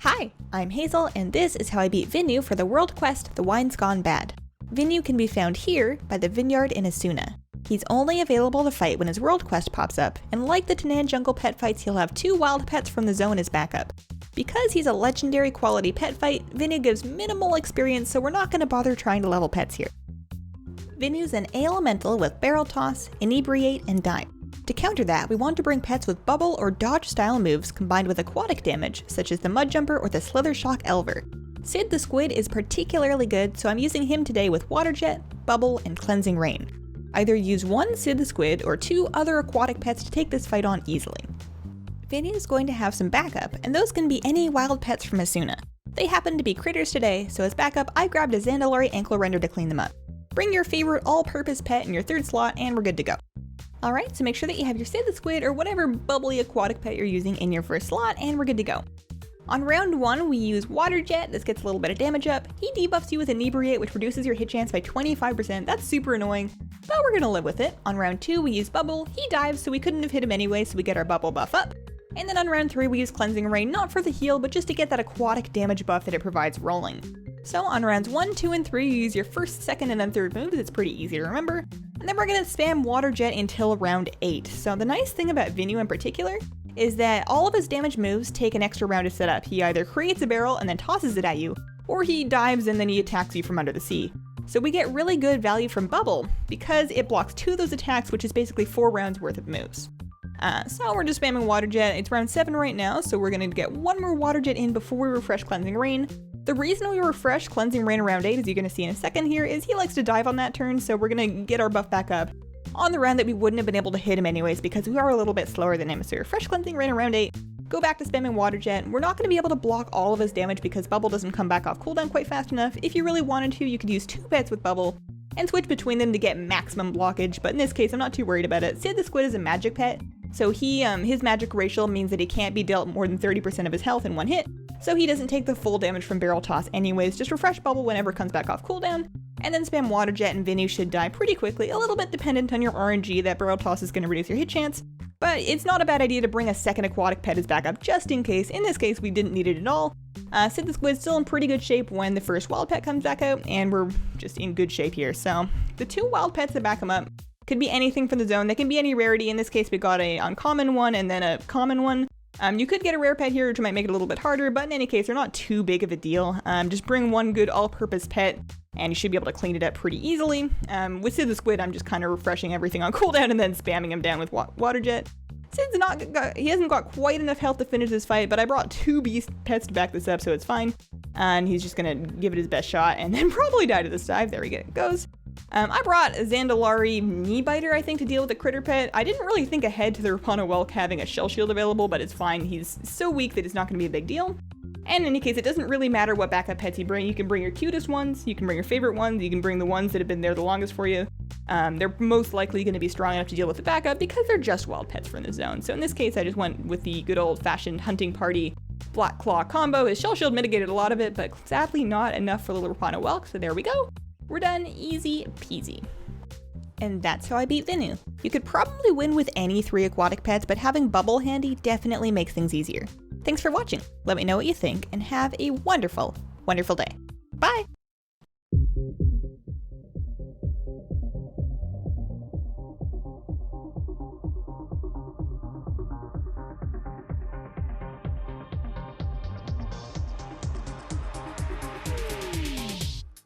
Hi, I'm Hazel, and this is how I beat Vinu for the world quest, The Wine's Gone Bad. Vinu can be found here, by the vineyard in Azsuna. He's only available to fight when his world quest pops up, and like the Tanan jungle pet fights, he'll have 2 wild pets from the zone as backup. Because he's a legendary quality pet fight, Vinu gives minimal experience, so we're not going to bother trying to level pets here. Vinu's an Alemental with Barrel Toss, Inebriate, and Dive. To counter that, we want to bring pets with bubble or dodge style moves combined with aquatic damage, such as the Mud Jumper or the Slither Shock Elver. Syd the Squid is particularly good, so I'm using him today with Water Jet, Bubble, and Cleansing Rain. Either use 1 Syd the Squid or 2 other aquatic pets to take this fight on easily. Vinu is going to have some backup, and those can be any wild pets from Azsuna. They happen to be critters today, so as backup I grabbed a Zandalari Ankle Render to clean them up. Bring your favorite all-purpose pet in your 3rd slot and we're good to go. Alright, so make sure that you have your Syd the Squid or whatever bubbly aquatic pet you're using in your 1st slot and we're good to go. On round 1, we use Water Jet. This gets a little bit of damage up. He debuffs you with Inebriate, which reduces your hit chance by 25%. That's super annoying, but we're gonna live with it. On round 2, we use Bubble. He dives, so we couldn't have hit him anyway, so we get our Bubble buff up. And then on round 3, we use Cleansing Rain, not for the heal, but just to get that aquatic damage buff that it provides rolling. So on rounds 1, 2, and 3, you use your 1st, 2nd, and then 3rd moves. It's pretty easy to remember. And then we're gonna spam Water Jet until round 8. So the nice thing about Vinu in particular is that all of his damage moves take an extra round to set up. He either creates a barrel and then tosses it at you, or he dives and then he attacks you from under the sea. So we get really good value from Bubble because it blocks 2 of those attacks, which is basically 4 rounds worth of moves. So we're just spamming Water Jet. It's round 7 right now, so we're gonna get 1 more Water Jet in before we refresh Cleansing Rain. The reason we refresh Cleansing Rain around 8, as you're gonna see in a second here, is he likes to dive on that turn, so we're gonna get our buff back up on the round that we wouldn't have been able to hit him anyways because we are a little bit slower than him. So refresh Cleansing Rain around 8, go back to spamming Water Jet. We're not gonna be able to block all of his damage because Bubble doesn't come back off cooldown quite fast enough. If you really wanted to, you could use 2 pets with Bubble and switch between them to get maximum blockage, but in this case, I'm not too worried about it. Syd the Squid is a magic pet, so his magic ratio means that he can't be dealt more than 30% of his health in 1 hit, so he doesn't take the full damage from Barrel Toss anyways. Just refresh Bubble whenever it comes back off cooldown, and then spam Water Jet and Vinu should die pretty quickly, a little bit dependent on your RNG. That Barrel Toss is going to reduce your hit chance, but it's not a bad idea to bring a 2nd aquatic pet as backup just in case. In this case, we didn't need it at all. Syd the Squid's still in pretty good shape when the 1st wild pet comes back out, and we're just in good shape here. So the 2 wild pets that back him up could be anything from the zone. They can be any rarity. In this case, we got a uncommon one and then a common one. You could get a rare pet here, which might make it a little bit harder, but in any case, they're not too big of a deal. Just bring 1 good all-purpose pet, and you should be able to clean it up pretty easily. With Syd the Squid, I'm just kind of refreshing everything on cooldown and then spamming him down with Water Jet. Syd's he hasn't got quite enough health to finish this fight, but I brought 2 beast pets to back this up, so it's fine. And he's just gonna give it his best shot and then probably die to this dive. There it goes. I brought a Zandalari Knee Biter, I think, to deal with the critter pet. I didn't really think ahead to the Rapana Whelk having a Shell Shield available, but it's fine. He's so weak that it's not going to be a big deal. And in any case, it doesn't really matter what backup pets you bring. You can bring your cutest ones, you can bring your favorite ones, you can bring the ones that have been there the longest for you. They're most likely going to be strong enough to deal with the backup because they're just wild pets from the zone. So in this case, I just went with the good old-fashioned hunting party Black Claw combo. His Shell Shield mitigated a lot of it, but sadly not enough for little Rapana Whelk, so there we go. We're done, easy peasy. And that's how I beat Vinu. You could probably win with any 3 aquatic pets, but having Bubble handy definitely makes things easier. Thanks for watching. Let me know what you think, and have a wonderful, wonderful day. Bye!